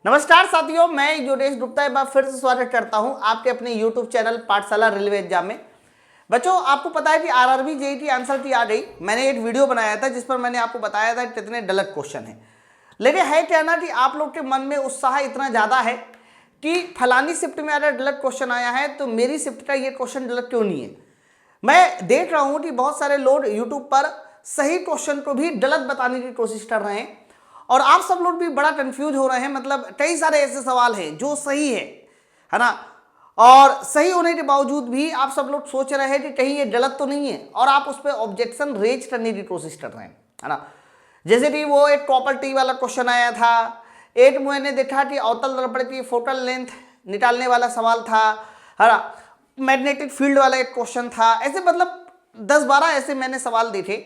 नमस्कार साथियों, मैं योगेश गुप्ता एक बार फिर से स्वागत करता हूं आपके अपने YouTube चैनल पाठशाला रेलवे एग्जाम में। बच्चों, आपको पता है कि आरआरबी जेईटी आंसर की आ गई। मैंने एक वीडियो बनाया था जिस पर मैंने आपको बताया था कितने गलत क्वेश्चन हैं, लेकिन है क्या ना कि आप लोग के मन में उत्साह इतना ज़्यादा है कि फलानी शिफ्ट में अगर गलत क्वेश्चन आया है तो मेरी शिफ्ट का ये क्वेश्चन गलत क्यों नहीं है। मैं देख रहा हूँ कि बहुत सारे लोग यूट्यूब पर सही क्वेश्चन को भी गलत बताने की कोशिश कर रहे हैं और आप सब लोग भी बड़ा कंफ्यूज हो रहे हैं। मतलब कई सारे ऐसे सवाल हैं जो सही है ना, और सही होने के बावजूद भी आप सब लोग सोच रहे हैं कि कहीं ये गलत तो नहीं है और आप उस पर ऑब्जेक्शन रेज करने की कोशिश कर रहे हैं, है ना। जैसे कि वो एक प्रॉपर्टी वाला क्वेश्चन आया था, एक मैंने देखा कि अवतल दर्पण की फोकल लेंथ निकालने वाला सवाल था, है ना। मैग्नेटिक फील्ड वाला एक क्वेश्चन था। ऐसे मतलब 10-12 ऐसे मैंने सवाल देखे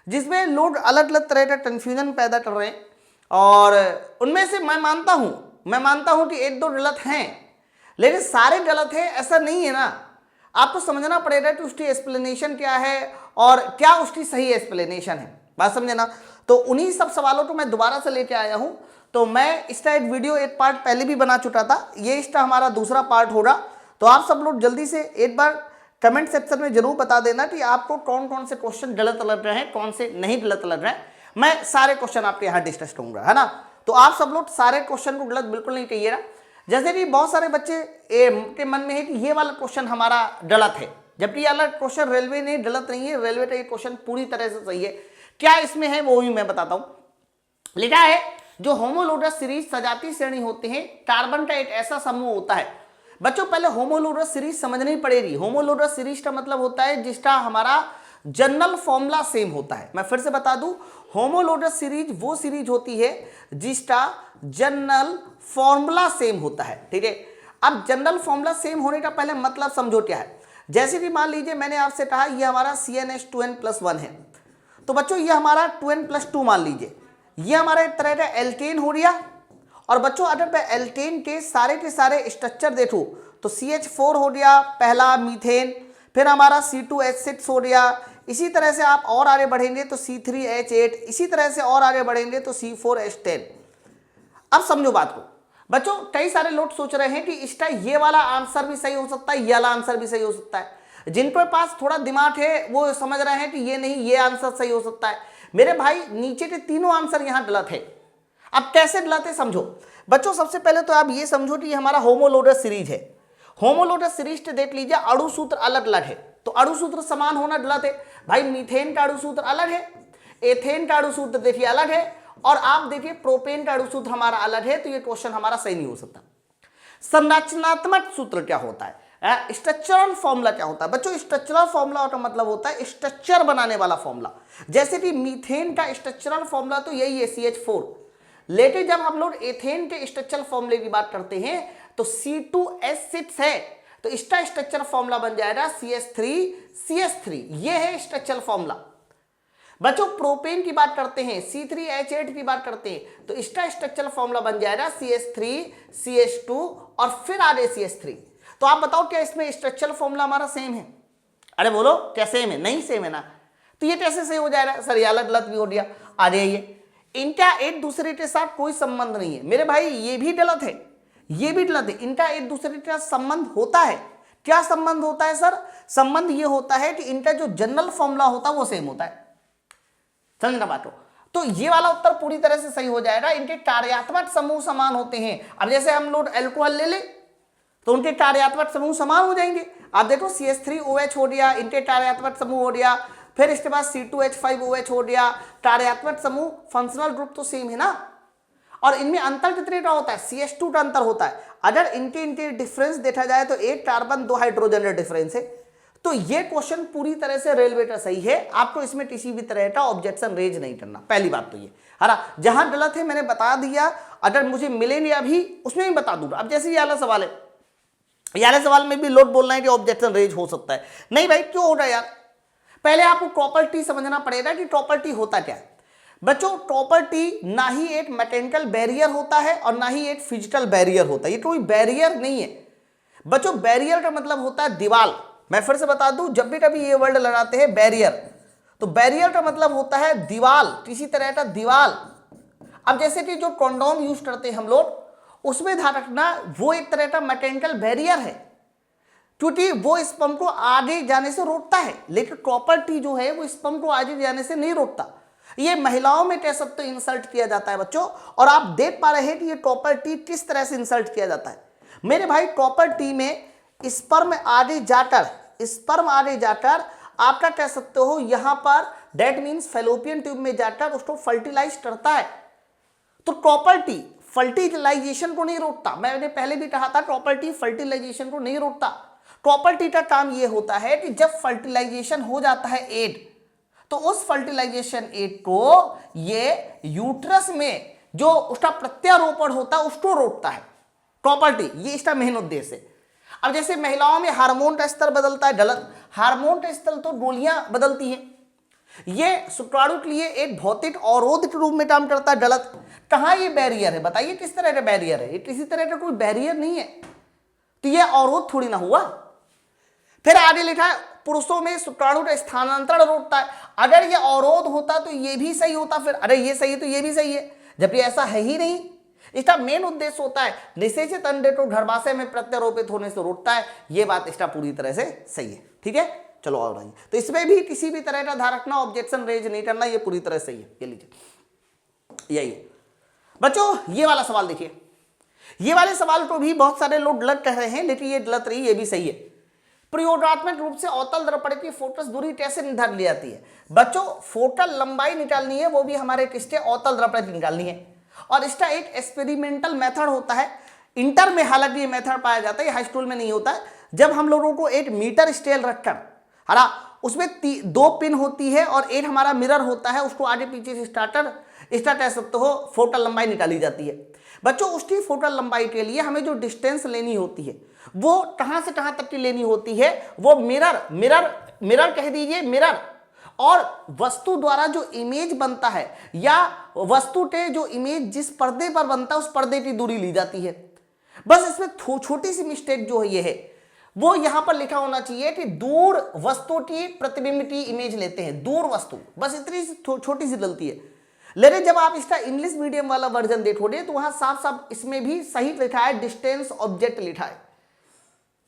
जिसमें लोग अलग अलग तरह का कन्फ्यूजन पैदा कर रहे हैं और उनमें से मैं मानता हूं कि एक दो गलत हैं, लेकिन सारे गलत हैं ऐसा नहीं है ना। आपको समझना पड़ेगा कि उसकी एक्सप्लेनेशन क्या है और क्या उसकी सही एक्सप्लेनेशन है, बात समझे ना। तो उन्हीं सब सवालों को मैं दोबारा से लेके आया हूं। तो मैं इसका एक वीडियो एक पार्ट पहले भी बना चुका था, ये इसका हमारा दूसरा पार्ट होगा। तो आप सब लोग जल्दी से एक बार कमेंट सेक्शन में जरूर बता देना कि आपको कौन कौन से क्वेश्चन गलत लग रहे हैं, कौन से नहीं गलत लग रहे हैं। मैं सारे क्वेश्चन आपके यहाँ डिस्कस करूंगा, है ना। तो आप सब लोग सारे क्वेश्चन को गलत बिल्कुल नहीं कहिएगा। जैसे कि बहुत सारे बच्चे के मन में है कि ये वाला क्वेश्चन हमारा गलत है, जबकि ये वाला क्वेश्चन रेलवे ने गलत नहीं है। रेलवे का ये क्वेश्चन पूरी तरह से सही है। क्या इसमें है वो भी मैं बताता हूँ। लिखा है, जो होमोलोगस सीरीज सजातीय श्रेणी होते हैं, कार्बन का एक ऐसा समूह होता है। बच्चों, पहले होमोलोगस सीरीज समझनी पड़ेगी। होमोलोगस सीरीज का मतलब होता है जिसका हमारा जनरल फॉर्मूला सेम होता है। मैं फिर से बता दूं, होमोलोगस सीरीज वो सीरीज होती है जिसका जनरल फॉर्मूला सेम होता है, ठीक है। अब जनरल फॉर्मूला सेम होने का पहले मतलब समझो क्या है। जैसे कि मान लीजिए मैंने आपसे कहा ये हमारा CnH2n+1 है, तो बच्चों ये हमारा 2n+2 मान लीजिए, ये हमारा एक तरह का एल्केन हो गया। और बच्चों, अगर मैं एल्केन के सारे स्ट्रक्चर देखूं तो CH4 हो गया पहला मीथेन, फिर हमारा C2H6 हो गया। इसी तरह से आप और आगे बढ़ेंगे तो C3H8, इसी तरह से और आगे बढ़ेंगे तो C4H10। अब समझो बात को। बच्चों, कई सारे लोग सोच रहे हैं कि इसका ये वाला आंसर भी सही हो सकता है, ये वाला आंसर भी सही हो सकता है। जिनके पास थोड़ा दिमाग है वो समझ रहे हैं कि ये नहीं, ये आंसर सही हो सकता है। मेरे भाई, नीचे के तीनों आंसर यहाँ गलत है। अब कैसे गलत है समझो। बच्चों, सबसे पहले तो आप ये समझो कि ये हमारा होमोलोगस सीरीज है। होमोलोगस सीरीज के देख लीजिए, अणु सूत्र अलग अलग है, तो अणु सूत्र समान होना गलत है। भाई, मीथेन का अणु सूत्र अलग है, एथेन का अणु सूत्र देखिए अलग है, और आप देखिए प्रोपेन का अणु सूत्र हमारा अलग है, तो ये क्वेश्चन हमारा सही नहीं हो सकता। संरचनात्मक सूत्र क्या होता है, स्ट्रक्चरल फॉर्मूला क्या होता है। बच्चों, स्ट्रक्चरल फॉर्मूला का मतलब होता है स्ट्रक्चर बनाने वाला फॉर्मूला। जैसे कि मीथेन का स्ट्रक्चरल फॉर्मूला तो यही है CH4, लेकिन जब हम लोग एथेन के स्ट्रक्चरल फॉर्मूले की बात करते हैं तो C2H6 है, तो इसका स्ट्रक्चरल फॉर्मूला बन जाएगा CH3CH3। ये है स्ट्रक्चरल फॉर्मूला। बच्चों, प्रोपेन की बात करते हैं, C3H8 की बात करते हैं, तो इसका स्ट्रक्चरल फॉर्मूला बन जाएगा CH3CH2 और फिर आगे CH3। तो आप बताओ क्या इसमें स्ट्रक्चरल फॉर्मूला हमारा सेम है? अरे बोलो, क्या सेम है? नहीं सेम है ना। तो ये कैसे सही हो जाएगा? सर ये अलग गलत भी हो गया। आ जाइए, इनका एक दूसरे के साथ कोई संबंध नहीं है। मेरे भाई, ये भी गलत है, ये भी गलत है। इनका एक दूसरे के साथ संबंध होता है। क्या संबंध होता है सर? संबंध ये होता है कि इनका जो जनरल फॉर्मूला होता है वो सेम होता है। समझना बात हो। तो ये वाला उत्तर पूरी तरह से सही हो जाएगा। इनके कार्यात्मक समूह समान होते हैं। अब जैसे हम लोग एल्कोहल ले ले तो उनके कार्यात्मक समूह समान हो जाएंगे। आप देखो CH3OH हो गया, इनके कार्यात्मक समूह हो गया। फिर इसके बाद C2H5OH हो गया, कार्यात्मक समूह, फंक्शनल ग्रुप तो सेम है ना। और इनमें अंतर कितने का होता है? CH2 का अंतर होता है। अगर इनके डिफरेंस देखा जाए तो एक कार्बन 2 हाइड्रोजन का डिफरेंस है। तो ये क्वेश्चन पूरी तरह से रेलवे का सही है। आपको इसमें किसी भी तरह का ऑब्जेक्शन रेज नहीं करना, पहली बात तो ये है ना। जहां गलत है मैंने बता दिया, अगर मुझे मिलेंगे अभी उसमें भी बता दूंगा। अब जैसे ये वाला सवाल है, ये वाले सवाल में भी लोग बोल रहे हैं कि ऑब्जेक्शन रेज हो सकता है। नहीं भाई, क्यों हो रहा है यार? पहले आपको प्रॉपर्टी समझना पड़ेगा कि प्रॉपर्टी होता क्या है। बच्चों, प्रॉपर्टी ना ही एक मैकेनिकल बैरियर होता है और ना ही एक फिजिकल बैरियर होता है। ये कोई बैरियर नहीं है। बच्चों, बैरियर का मतलब होता है दीवार। मैं फिर से बता दूं, जब भी कभी ये वर्ड लगाते हैं बैरियर, तो बैरियर का मतलब होता है दीवार, किसी तरह का दीवार। अब जैसे कि जो कंडोम यूज करते हैं हम लोग, उसमें ध्यान रखना वो एक तरह का मैकेनिकल बैरियर है, क्योंकि वो स्पर्म को आगे जाने से रोकता है, लेकिन प्रॉपर्टी जो है वो स्पर्म को आगे जाने से नहीं रोकता। ये महिलाओं में कह सकते हो इंसल्ट किया जाता है बच्चों, और आप देख पा रहे हैं कि ये प्रॉपर्टी किस तरह से इंसल्ट किया जाता है मेरे भाई। प्रॉपर्टी में स्पर्म आगे जाकर आपका कह सकते हो यहां पर दैट मीन्स फेलोपियन ट्यूब में जाकर उसको फर्टिलाइज करता है। तो प्रॉपर्टी फर्टिलाइजेशन को नहीं रोकता, मैंने पहले भी कहा था प्रॉपर्टी फर्टिलाइजेशन को नहीं रोकता। प्रॉपर्टी का काम यह होता है कि जब फर्टिलाइजेशन हो जाता है एग, तो उस फर्टिलाइजेशन एग को ये यूट्रस में जो उसका प्रत्यारोपण होता है उसको रोकता है। प्रॉपर्टी ये इसका मेन उद्देश्य है। अब जैसे महिलाओं में हार्मोन का स्तर बदलता है, गलत, हार्मोन का स्तर तो गोलियां बदलती हैं, ये शुक्राणु के लिए एक भौतिक अवरोध के रूप में काम करता है, गलत। कहां ये बैरियर है बताइए, किस तरह का बैरियर है? ये किसी तरह का कोई बैरियर नहीं है, तो ये अवरोध थोड़ी ना हुआ। फिर आगे लिखा है पुरुषों में शुक्राणु का स्थानांतरण रोकता है। अगर ये अवरोध होता तो ये भी सही होता, फिर अरे ये सही है तो ये भी सही है, जबकि ऐसा है ही नहीं। इसका मेन उद्देश्य होता है निषेचित अंडे को गर्भाशय में प्रत्यारोपित होने से रोकता है। ये बात इसका पूरी तरह से सही है, ठीक है। चलो और आइए, तो इसमें भी किसी भी तरह का ध्यान रखना, ऑब्जेक्शन रेज नहीं करना, ये पूरी तरह सही है। ये लीजिए, यही बच्चों ये वाला सवाल देखिए। ये वाले सवाल को भी बहुत सारे लोग गलत कह रहे हैं, लेकिन ये गलत रही, ये भी सही है। प्रयोगात्मक रूप से अवतल दर्पण की फोकस दूरी कैसे निर्धारित की जाती है? बच्चों फोकल लंबाई निकालनी है, वो भी हमारे किसके अवतल दर्पण की निकालनी है, और इसका एक एक्सपेरिमेंटल मेथड होता है। इंटर में हालांकि ये मेथड पाया जाता है, हाई स्कूल में नहीं होता है। जब हम लोगों को एक मीटर स्केल रखकर, है ना, उसमें 2 पिन होती है और एक हमारा मिरर होता है, उसको आगे पीछे से स्टार्टर कह सकते हो फोकल लंबाई निकाली जाती है। बच्चों उसकी फोकल लंबाई के लिए हमें जो डिस्टेंस लेनी होती है वो कहां से कहां तक की लेनी होती है, वो मिरर कह दीजिए, मिरर और वस्तु द्वारा जो इमेज बनता है, या वस्तु के जो इमेज जिस पर्दे पर बनता है उस पर्दे की दूरी ली जाती है। बस इसमें छोटी सी मिस्टेक जो है ये है, वो यहां पर लिखा होना चाहिए कि दूर वस्तु की प्रतिबिंब की इमेज लेते हैं, दूर वस्तु, बस इतनी छोटी सी गलती है। लेकिन जब आप इसका इंग्लिश मीडियम वाला वर्जन देखोगे तो वहां साफ साफ इसमें भी सही लिखा है, डिस्टेंस ऑब्जेक्ट लिखा है।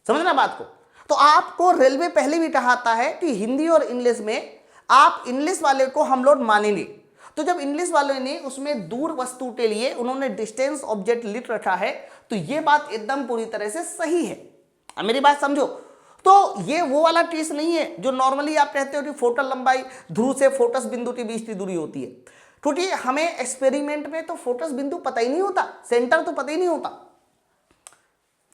समझना बात को। तो आपको रेलवे पहले भी कहा है कि हिंदी और इंग्लिश में आप इंग्लिश वाले को हम लोग मानेंगे, तो जब इंग्लिश वाले ने उसमें दूर वस्तु के लिए उन्होंने डिस्टेंस ऑब्जेक्ट लिख रखा है, तो ये बात एकदम पूरी तरह से सही है। अब मेरी बात समझो, तो ये वो वाला केस नहीं है जो नॉर्मली आप कहते हो कि फोकल लंबाई ध्रुव से फोकस बिंदु के बीच की दूरी होती है, क्योंकि हमें एक्सपेरिमेंट में तो फोकस बिंदु पता ही नहीं होता, सेंटर तो पता ही नहीं होता।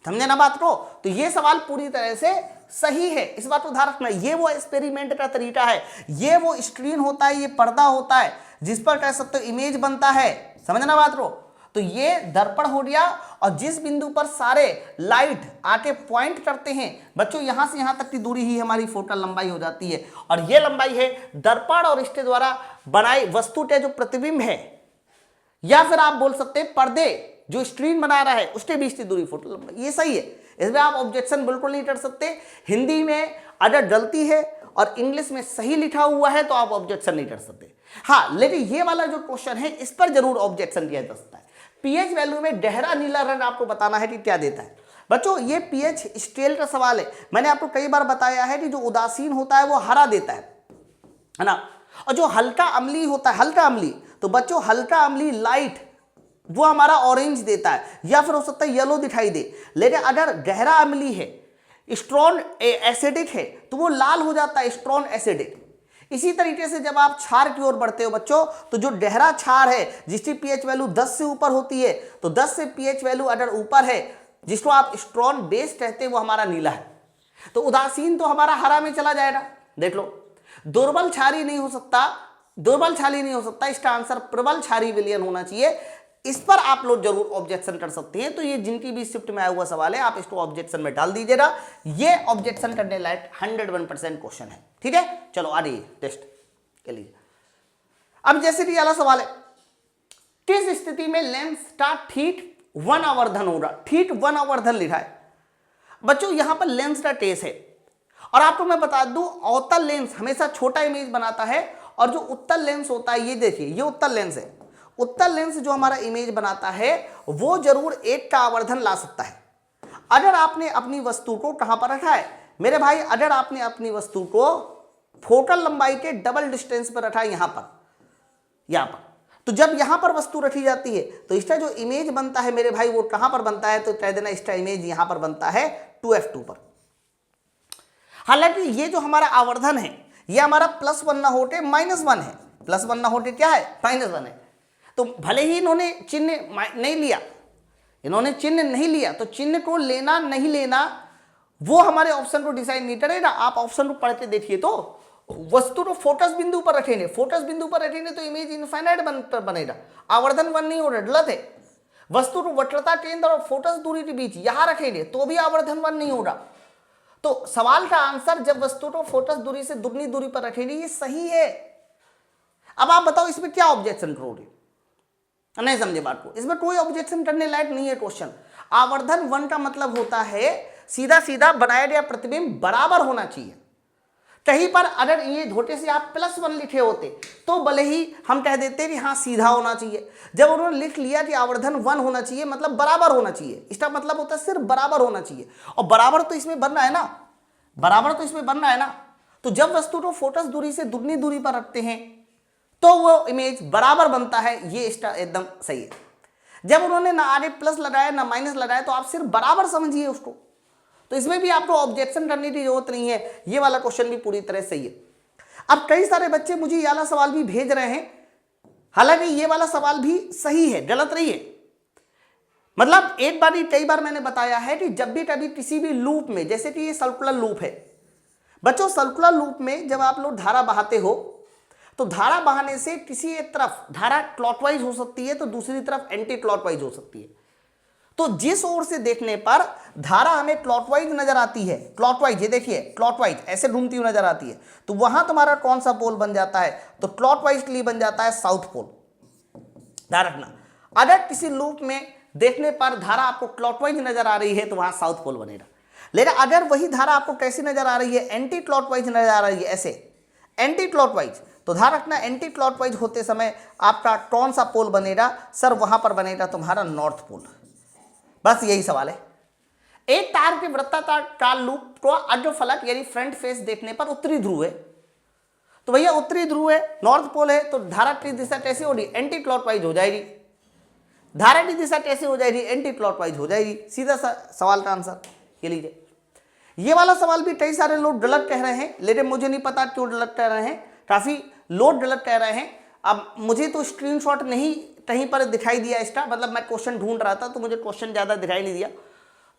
समझे ना बात को? तो ये सवाल पूरी तरह से सही है, इस बात को ध्यान रखना। ये वो एक्सपेरिमेंट का तरीका है, ये वो स्क्रीन होता है, ये पर्दा होता है जिस पर कह सकते हो इमेज बनता है। समझना बात को? तो ये दर्पण हो गया, और जिस बिंदु पर सारे लाइट आके पॉइंट करते हैं बच्चों, यहां से यहां तक की दूरी ही हमारी फोकल लंबाई हो जाती है, और ये लंबाई है दर्पण और इसके द्वारा बनाई वस्तु के जो प्रतिबिंब है, या फिर आप बोल सकते हैं पर्दे जो स्क्रीन बना रहा है उसके बीच की दूरी फोकल लंबाई। ये सही है, इसमें आप ऑब्जेक्शन बिल्कुल नहीं कर सकते। हिंदी में अगर गलती है और इंग्लिश में सही लिखा हुआ है तो आप ऑब्जेक्शन नहीं कर सकते। हाँ, लेकिन ये वाला जो क्वेश्चन है इस पर जरूर ऑब्जेक्शन किया जा सकता है। पीएच वैल्यू में गहरा नीला रंग आपको बताना है कि क्या देता है। बच्चों ये पीएच स्केल का सवाल है, मैंने आपको कई बार बताया है कि जो उदासीन होता है वो हरा देता है ना, और जो हल्का अम्लीय होता है, हल्का अम्लीय, तो बच्चों हल्का अम्लीय लाइट वो हमारा ऑरेंज देता है, या फिर हो सकता है येलो दिखाई दे। लेकिन अगर गहरा अम्लीय है, स्ट्रॉन्ग एसिडिक है, तो वो लाल हो जाता है, स्ट्रॉन्ग एसिडिक। इसी तरीके से जब आप क्षार की ओर बढ़ते हो बच्चों, तो जो गहरा क्षार है जिसकी पीएच वैल्यू 10 से ऊपर होती है, तो 10 से पीएच वैल्यू अगर ऊपर है, जिसको आप स्ट्रॉन्ग बेस कहते हैं, वो हमारा नीला है। तो उदासीन तो हमारा हरा में चला जाएगा। देख लो, दुर्बल क्षारीय नहीं हो सकता, दुर्बल क्षारीय नहीं हो सकता, इसका आंसर प्रबल क्षारीय विलयन होना चाहिए। इस पर आप लोग जरूर ऑब्जेक्शन कर सकते हैं। तो ये जिनकी भी शिफ्ट में आया हुआ सवाल है, आप इसको ऑब्जेक्शन में डाल दीजिएगा। ये ऑब्जेक्शन करने लायक 101% क्वेश्चन है, ठीक है। चलो आ रही टेस्ट के लिए। अब जैसे कि अगला सवाल है, किस स्थिति में लेंस का ठीक 1 आवर्धन होगा? ठीक 1 आवर्धन लिखा है बच्चों, यहां पर लेंस का केस है, और आपको मैं बता दूं अवतल लेंस हमेशा छोटा इमेज बनाता है, और जो उत्तल लेंस होता है, ये देखिए ये उत्तल लेंस है, उत्तल लेंस जो हमारा इमेज बनाता है वो जरूर 8 का आवर्धन ला सकता है। अगर आपने अपनी वस्तु को कहां पर रखा है मेरे भाई, अगर आपने अपनी वस्तु को फोकल लंबाई के डबल डिस्टेंस पर रखा है, यहां पर, तो जब यहां पर वस्तु रखी जाती है तो इसका जो इमेज बनता है मेरे भाई वो कहां पर बनता है, तो कह देना इसका इमेज यहां पर बनता है 2f2 पर। हालांकि ये जो हमारा आवर्धन है ये हमारा +1 ना होके -1 है, +1 ना होके क्या है, -1 है। तो भले ही इन्होंने चिन्ह नहीं लिया, तो चिन्ह को लेना नहीं लेना वो हमारे ऑप्शन को डिसाइड नहीं करेगा। आप ऑप्शन को पढ़ के देखिए तो वस्तु को फोकस बिंदु पर रखेंगे, तो इमेज इनफाइनाइट बनेगा, आवर्धन 1 नहीं हो रहा, गलत है। वस्तु को वक्रता केंद्र और फोकस दूरी के बीच यहां रखेंगे तो भी आवर्धन 1 नहीं होगा। तो सवाल का आंसर जब वस्तु को फोकस दूरी से दुगनी दूरी पर रखेंगे ये सही है। अब आप बताओ इसमें क्या ऑब्जेक्शन करोगे, नहीं समझे बात को, इसमें कोई ऑब्जेक्शन करने लायक नहीं है क्वेश्चन। आवर्धन 1 का मतलब होता है सीधा सीधा बनाया गया प्रतिबिंब बराबर होना चाहिए। कहीं पर अगर ये धोटे से आप +1 लिखे होते तो भले ही हम कह देते कि हाँ सीधा होना चाहिए। जब उन्होंने लिख लिया कि आवर्धन 1 होना चाहिए मतलब बराबर होना चाहिए, इसका मतलब होता है सिर्फ बराबर होना चाहिए, और बराबर तो इसमें बनना है ना, तो जब वस्तु को फोकस दूरी से दुगनी दूरी पर रखते हैं तो वो इमेज बराबर बनता है, ये इसका एकदम सही है। जब उन्होंने ना आगे प्लस लगाया ना माइनस लगाया तो आप सिर्फ बराबर समझिए उसको, तो इसमें भी आपको ऑब्जेक्शन करने की जरूरत नहीं है। ये वाला क्वेश्चन भी पूरी तरह सही है। अब कई सारे बच्चे मुझे ये वाला सवाल भी भेज रहे हैं, हालांकि ये वाला सवाल भी सही है, गलत नहीं है। मतलब एक बार ही कई बार मैंने बताया है कि जब भी कभी किसी भी लूप में, जैसे कि ये सर्कुलर लूप है बच्चों, सर्कुलर लूप में जब आप लोग धारा बहाते हो तो धारा बहाने से किसी एक तरफ धारा क्लॉकवाइज हो सकती है तो दूसरी तरफ एंटी क्लॉकवाइज हो सकती है। तो जिस ओर से देखने पर धारा हमें क्लॉकवाइज नजर आती है, क्लॉकवाइज, ये देखिए क्लॉकवाइज ऐसे घूमती हुई नजर आती है, तो वहां तुम्हारा कौन सा पोल बन जाता है, तो क्लॉकवाइज के लिए बन जाता है साउथ पोल। ध्यान रखना, अगर किसी लूप में देखने पर धारा आपको क्लॉकवाइज नजर आ रही है तो वहां साउथ पोल बनेगा। लेकिन अगर वही धारा आपको कैसी नजर आ रही है, एंटी क्लॉकवाइज नजर आ रही है, ऐसे एंटी क्लॉकवाइज, तो ध्यान रखना एंटी क्लॉकवाइज होते समय आपका कौन सा पोल बनेगा, सर वहां पर बनेगा तुम्हारा नॉर्थ पोल। बस यही सवाल है। एक तार के वृत्ताकार काल लूप को अर्धफलक यानी फ्रंट फेस देखने पर उत्तरी ध्रुव है, तो भैया उत्तरी ध्रुव है, नॉर्थ पोल है, तो धारा की दिशा कैसी होगी, एंटी क्लॉकवाइज हो जाएगी। धारा की दिशा कैसी हो जाएगी, एंटी क्लॉकवाइज हो जाएगी। सीधा सा सवाल का आंसर ये लीजिए। ये वाला सवाल भी कई सारे लोग गलत कह रहे हैं, लेकिन मुझे नहीं पता क्यों गलत कह रहे हैं, काफी लोग गलत कह रहे हैं। अब मुझे तो स्क्रीनशॉट नहीं कहीं पर दिखाई दिया इसका, मतलब मैं क्वेश्चन ढूंढ रहा था तो मुझे क्वेश्चन ज्यादा दिखाई नहीं दिया,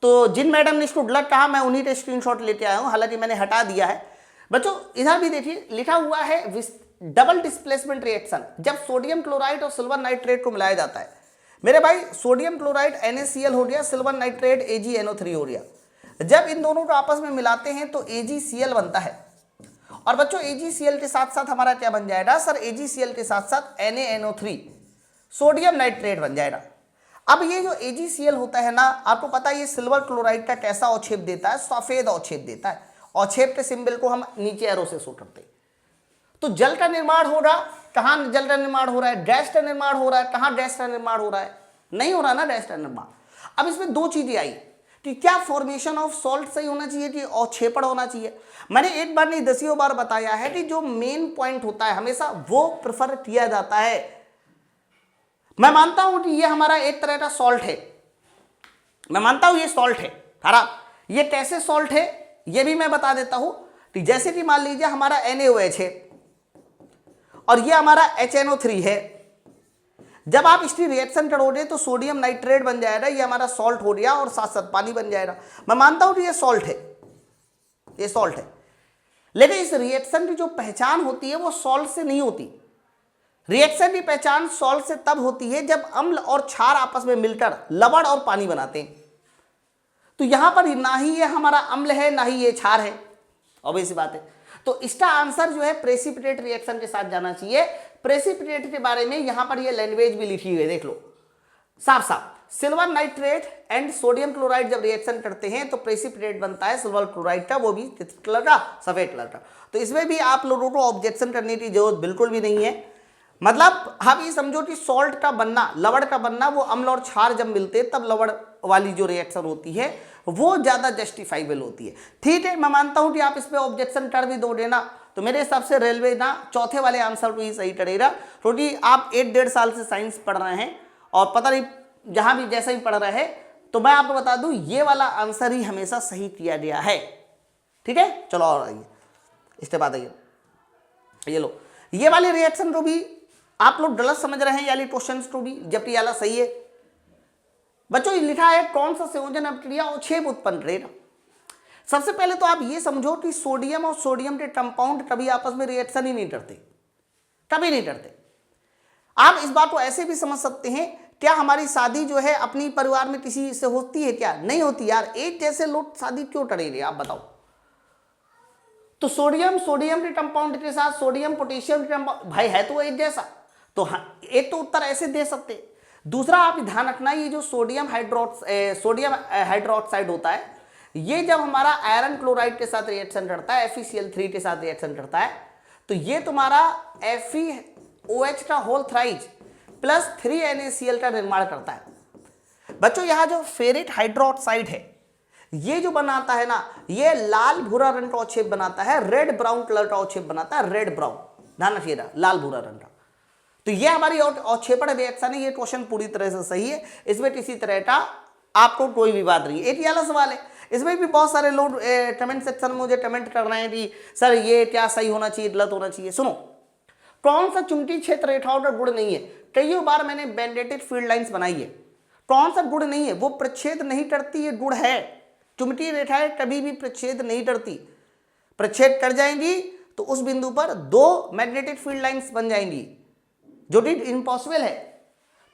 तो जिन मैडम ने इसको गलत कहा मैं उन्हीं के स्क्रीनशॉट लेके आया हूं, हालांकि मैंने हटा दिया है। बच्चों इधर भी देखिए लिखा हुआ है डबल डिस्प्लेसमेंट रिएक्शन, जब सोडियम क्लोराइड और सिल्वर नाइट्रेट को मिलाया जाता है। मेरे भाई सोडियम क्लोराइड NaCl हो गया, सिल्वर नाइट्रेट AgNO3 हो गया। जब इन दोनों को आपस में मिलाते हैं तो AgCl बनता है। और बच्चों AgCl के साथ साथ हमारा क्या बन जाएगा, सर AgCl के साथ साथ NaNO3 सोडियम नाइट्रेट बन जाएगा। अब ये जो AgCl होता है ना, आपको पता है ये सिल्वर क्लोराइड का कैसा अवक्षेप देता है, सफेद अवक्षेप देता है। अवक्षेप के सिंबल को हम नीचे एरो से शो करते हैं। तो जल का निर्माण हो रहा, कहाँ जल का निर्माण हो रहा है, गैस का निर्माण हो रहा है, कहाँ गैस का निर्माण हो रहा है, नहीं हो रहा ना गैस का निर्माण। अब इसमें दो चीजें आई कि क्या फॉर्मेशन ऑफ सॉल्ट सही होना चाहिए कि अवक्षेपण होना चाहिए। मैंने एक बार नहीं दसियों बार बताया है कि जो मेन पॉइंट होता है हमेशा वो प्रेफर किया जाता है। मैं मानता हूं कि ये हमारा एक तरह का सॉल्ट है, मैं मानता हूं ये सॉल्ट है, ये कैसे सॉल्ट है ये भी मैं बता देता हूं कि जैसे कि मान लीजिए हमारा NaOH है और ये हमारा HNO3 है। जब आप इसकी रिएक्शन करोगे तो सोडियम नाइट्रेट बन जाएगा, ये हमारा सॉल्ट हो गया और साथ साथ पानी बन जाएगा। मैं मानता हूं कि ये सॉल्ट है, ये सॉल्ट है, लेकिन इस रिएक्शन की जो पहचान होती है वो सॉल्ट से नहीं होती। रिएक्शन की पहचान सॉल्ट से तब होती है जब अम्ल और क्षार आपस में मिलकर लवण और पानी बनाते हैं। तो यहां पर ना ही ये हमारा अम्ल है ना ही ये क्षार है, ऑब्वियस सी बात है। तो इसका आंसर जो है प्रेसिपिटेट रिएक्शन के साथ जाना चाहिए। प्रेसिपिटेट के बारे में यहां पर ये लैंग्वेज भी लिखी हुई है, देख लो साफ साफ। Silver nitrate and sodium chloride जब रिएक्शन करते हैं तो प्रेसिपिटेट बनता है सिल्वर क्लोराइड का, वो भी किस कलर का, सफेद कलर का। तो इसमें भी आप लोगों को ऑब्जेक्शन करने की जरूरत बिल्कुल भी नहीं है। मतलब आप ये समझो कि सॉल्ट का बनना, लवण का बनना, वो अम्ल और क्षार जब मिलते हैं तब लवण वाली जो रिएक्शन होती है वो ज्यादा जस्टिफाइबल होती है। ठीक है, मैं मानता हूं कि आप इस पे ऑब्जेक्शन कर भी दोगे ना, तो मेरे हिसाब से रेलवे ना चौथे वाले आंसर को ही सही करेगा, क्योंकि आप 1-1.5 साल से साइंस पढ़ रहे हैं और पता नहीं जहां भी जैसा ही पढ़ रहे हैं, तो मैं आपको बता दूं ये वाला आंसर ही हमेशा सही किया गया है। ठीक है, चलो और आइए इसके बाद आइए, ये लो ये वाले रिएक्शन को भी आप लोग गलत समझ रहे हैं, यानी क्वेश्चन को भी, जबकि याला सही है। बच्चों लिखा है कौन सा संयोजन अभिक्रिया अवक्षेप उत्पन्न करेगा। सबसे पहले तो आप ये समझो कि सोडियम और सोडियम के कंपाउंड कभी आपस में रिएक्शन ही नहीं करते, कभी नहीं करते। आप इस बात को ऐसे भी समझ सकते हैं, क्या हमारी शादी जो है अपनी परिवार में किसी से होती है क्या? नहीं होती यार। एक जैसे लोग शादी क्यों करेंगे आप बताओ? तो सोडियम सोडियम के कंपाउंड के साथ सोडियम पोटेशियम के कंपाउंड, भाई है तो एक जैसा, तो हाँ, एक तो उत्तर ऐसे दे सकते। दूसरा आप ध्यान रखना, ये जो सोडियम हाइड्रोक्साइड होता है, ये जब हमारा आयरन क्लोराइड के साथ रिएक्शन करता है, FeCl3 के साथ रिएक्शन करता है, तो ये तुम्हारा FeOH का होल थ्राइज प्लस 3NaCl का निर्माण करता है। बच्चों यहाँ जो फेरेट हाइड्रोक्साइड है, ये जो बनाता है ना, ये लाल भूरा रंग का अवक्षेप बनाता है, रेड ब्राउन कलर का अवक्षेप बनाता है, रेड ब्राउन, ध्यान रखिएगा, लाल भूरा रंग का। तो ये हमारी अवक्षेपण रिएक्शन है। ये क्वेश्चन पूरी तरह से सही है, इसमें किसी तरह का आपको कोई विवाद नहीं है। एक ये वाला सवाल है, इसमें भी बहुत सारे लोग कमेंट सेक्शन में मुझे कमेंट कर रहे हैं कि सर ये क्या सही होना चाहिए, गलत होना चाहिए। सुनो, कौन सा चुंबकीय क्षेत्र रेखाओं का गुण नहीं है? कई बार मैंने बैंडेटेड फील्ड लाइंस बनाई है, कौन सा गुण नहीं है? वो प्रच्छेद नहीं करती, ये गुण है। चुंबकीय रेखाएं कभी भी प्रच्छेद नहीं करती, प्रच्छेद कर जाएंगी तो उस बिंदु पर 2 मैग्नेटिक फील्ड लाइंस बन जाएंगी, जो कि इम्पॉसिबल है।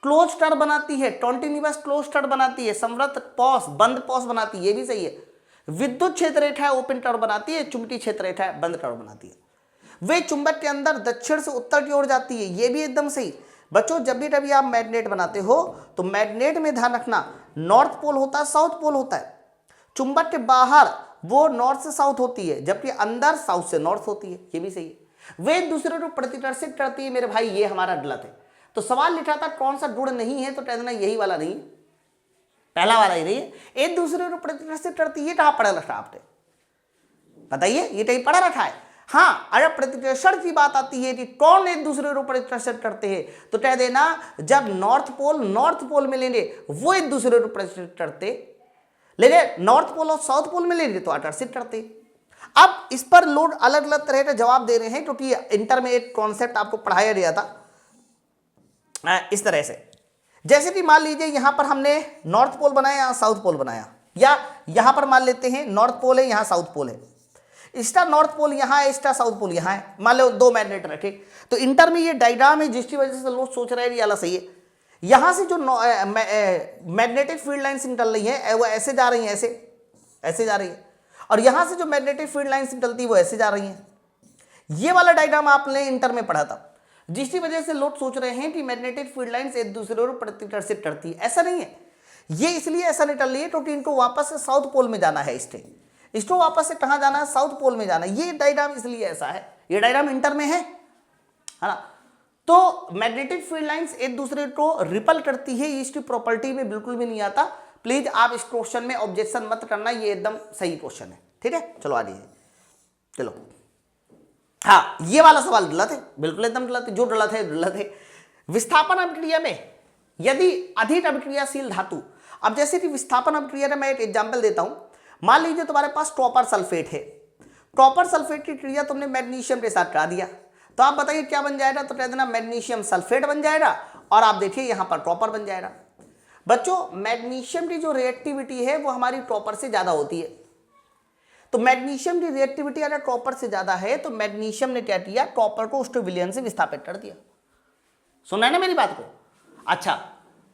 क्लोज स्टर बनाती है, कॉन्टिन्यूअस क्लोज स्टर बनाती है, समृद्ध पॉस, बंद पॉस बनाती है, ये भी सही है। विद्युत क्षेत्र रेखा ओपन टर बनाती है, चुंबकीय क्षेत्र रेखा बंद टर बनाती है। वे चुंबक के अंदर दक्षिण से उत्तर की ओर जाती है, ये भी एकदम सही। बच्चों जब भी कभी आप मैग्नेट बनाते हो तो मैग्नेट में ध्यान रखना, नॉर्थ पोल होता है, साउथ पोल होता है। चुंबक के बाहर वो नॉर्थ से साउथ होती है, जबकि अंदर साउथ से नॉर्थ होती है, ये भी सही है। वे एक दूसरे को प्रतिकर्षित करती है, मेरे भाई ये हमारा गलत है। तो सवाल लिखा था कौन सा गुण नहीं है, तो कह देना यही वाला नहीं है, पहला वाला ही नहीं है। एक दूसरे को प्रतिकर्षित करती है, कहां पढ़ा रखा आपने बताइए? ये कहीं पढ़ा रखा है? हाँ, अगर प्रतिकर्षण की बात आती है कि कौन एक दूसरे को प्रतिकर्षित करते हैं, तो कह देना जब नॉर्थ पोल मिलेंगे वो एक दूसरे को प्रतिकर्षित करते, लेकिन नॉर्थ पोल और साउथ पोल मिलेंगे तो आकर्षित करते। अब इस पर लोग अलग अलग तरह का जवाब दे रहे हैं, क्योंकि इंटर में एक कॉन्सेप्ट आपको पढ़ाया गया था इस तरह से, जैसे कि मान लीजिए यहां पर हमने नॉर्थ पोल बनाया, यहां साउथ पोल बनाया, या यहां पर मान लेते हैं नॉर्थ पोल है, यहां साउथ पोल है, इसका नॉर्थ पोल यहां है, इसका साउथ पोल यहां है, मान लो 2 मैग्नेट रखे। तो इंटर में ये डायग्राम है, जिसकी वजह से लोग सोच रहे हैं ये वाला सही है। यहां से जो मैग्नेटिक फील्ड लाइन्स निकल रही है वो ऐसे जा रही है, ऐसे जा रही है, और यहां से जो मैग्नेटिक फील्ड लाइन्स निकलती है वो ऐसे जा रही है। ये वाला डायग्राम आपने इंटर में पढ़ा था, जिसकी वजह से लोग सोच रहे हैं कि मैग्नेटिक फील्ड लाइन्स एक दूसरे को प्रतिकर्षित करती है। ऐसा नहीं है, ये इसलिए ऐसा निकल रही है क्योंकि इनको वापस से साउथ पोल में जाना है, इसको वापस से कहां जाना है? साउथ पोल में जाना है। ये डायग्राम इसलिए ऐसा है, ये डायग्राम इंटर में है ना। तो मैग्नेटिक फील्ड लाइंस एक दूसरे को रिपल करती है, इसकी प्रॉपर्टी में बिल्कुल भी नहीं आता। प्लीज आप इस क्वेश्चन में ऑब्जेक्शन मत करना, ये एकदम सही क्वेश्चन है, ठीक है। चलो आ जाइए, चलो हाँ, ये वाला सवाल गलत है, बिल्कुल एकदम गलत है, जो गलत है गलत है। विस्थापन अभिक्रिया में यदि अधिक अभिक्रियाशील धातु, अब जैसे कि विस्थापन अभिक्रिया में मैं एक एग्जाम्पल देता हूं, मान लीजिए तुम्हारे पास कॉपर सल्फेट है, कॉपर सल्फेट की क्रिया तुमने मैग्नीशियम के साथ करा दिया, तो आप बताइए क्या बन जाएगा? तो कह देना मैग्नीशियम सल्फेट बन जाएगा, और आप देखिए यहां पर कॉपर बन जाएगा। बच्चों मैग्नीशियम की जो रिएक्टिविटी है वो हमारी कॉपर से ज्यादा होती है, तो मैग्नीशियम की रिएक्टिविटी अगर कॉपर से ज्यादा है तो मैग्नीशियम ने क्या किया? कॉपर को उसके विलयन से विस्थापित कर दिया। सुना है ना मेरी बात को? अच्छा,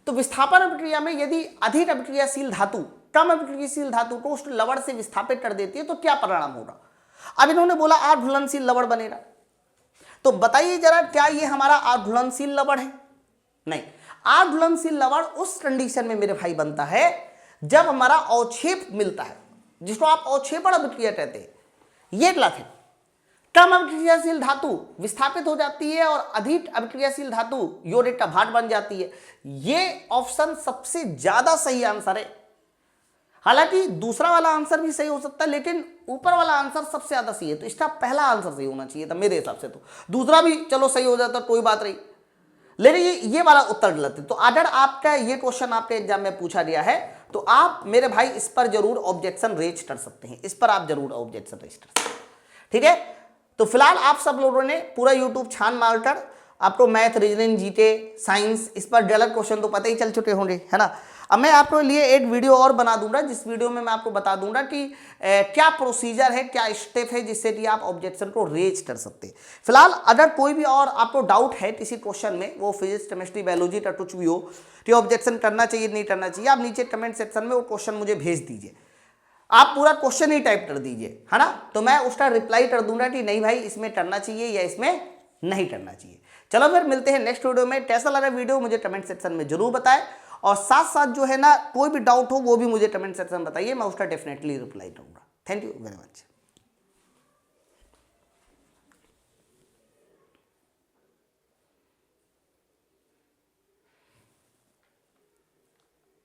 तो विस्थापन अभिक्रिया में यदि अधिक अभिक्रियाशील धातु कम अभिक्रियाशील धातु को उस लवण से विस्थापित कर देती है तो क्या परिणाम होगा? अब इन्होंने बोला आघूलनशील लवण बनेगा, तो बताइए जरा क्या ये हमारा आघूलनशील लवण है? नहीं, आघूलनशील लवण उस कंडीशन में मेरे भाई बनता है जब हमारा अवक्षेप मिलता है, जिसको आप अवक्षेपण अभिक्रिया कहते हैं। ये गलत है, कम अभिक्रियाशील धातु विस्थापित हो जाती है और अधिक अभिक्रियाशील धातु योरेटा भाट बन जाती है। ये ऑप्शन सबसे ज्यादा सही आंसर है। हालांकि दूसरा वाला आंसर भी सही हो सकता है, लेकिन ऊपर वाला आंसर सबसे ज्यादा सही है, तो इसका पहला आंसर सही होना चाहिए था मेरे हिसाब से। तो दूसरा भी चलो सही हो जाता कोई बात नहीं, लेकिन ये वाला उत्तर गलत है। तो अगर आपका ये क्वेश्चन आपके एग्जाम में पूछा गया है तो आप मेरे भाई इस पर जरूर ऑब्जेक्शन रेज कर सकते हैं, इस पर आप जरूर ऑब्जेक्शन रेज कर सकते हैं, ठीक है। तो फिलहाल आप सब लोगों ने पूरा यूट्यूब छान मारकर आपको मैथ, रीजनिंग, जीके, साइंस इस पर गलत क्वेश्चन तो पता ही चल चुके होंगे, है ना। अब मैं आपके लिए एक वीडियो और बना दूंगा, जिस वीडियो में मैं आपको बता दूंगा कि क्या प्रोसीजर है, क्या स्टेप है जिससे कि आप ऑब्जेक्शन को रेज कर सकते हैं। फिलहाल अगर कोई भी और आपको डाउट है किसी क्वेश्चन में, वो फिजिक्स, केमिस्ट्री, बायोलॉजी का कुछ भी हो कि ऑब्जेक्शन करना चाहिए नहीं करना चाहिए, आप नीचे कमेंट सेक्शन में वो क्वेश्चन मुझे भेज दीजिए। आप पूरा क्वेश्चन ही टाइप कर दीजिए, है ना, तो मैं उसका रिप्लाई कर दूंगा कि नहीं भाई इसमें करना चाहिए या इसमें नहीं करना चाहिए। चलो फिर मिलते हैं नेक्स्ट वीडियो में। कैसा लगा वीडियो मुझे कमेंट सेक्शन में जरूर बताएं, और साथ साथ जो है ना कोई भी डाउट हो वो भी मुझे कमेंट सेक्शन में बताइए, मैं उसका डेफिनेटली रिप्लाई करूंगा। Thank you very much.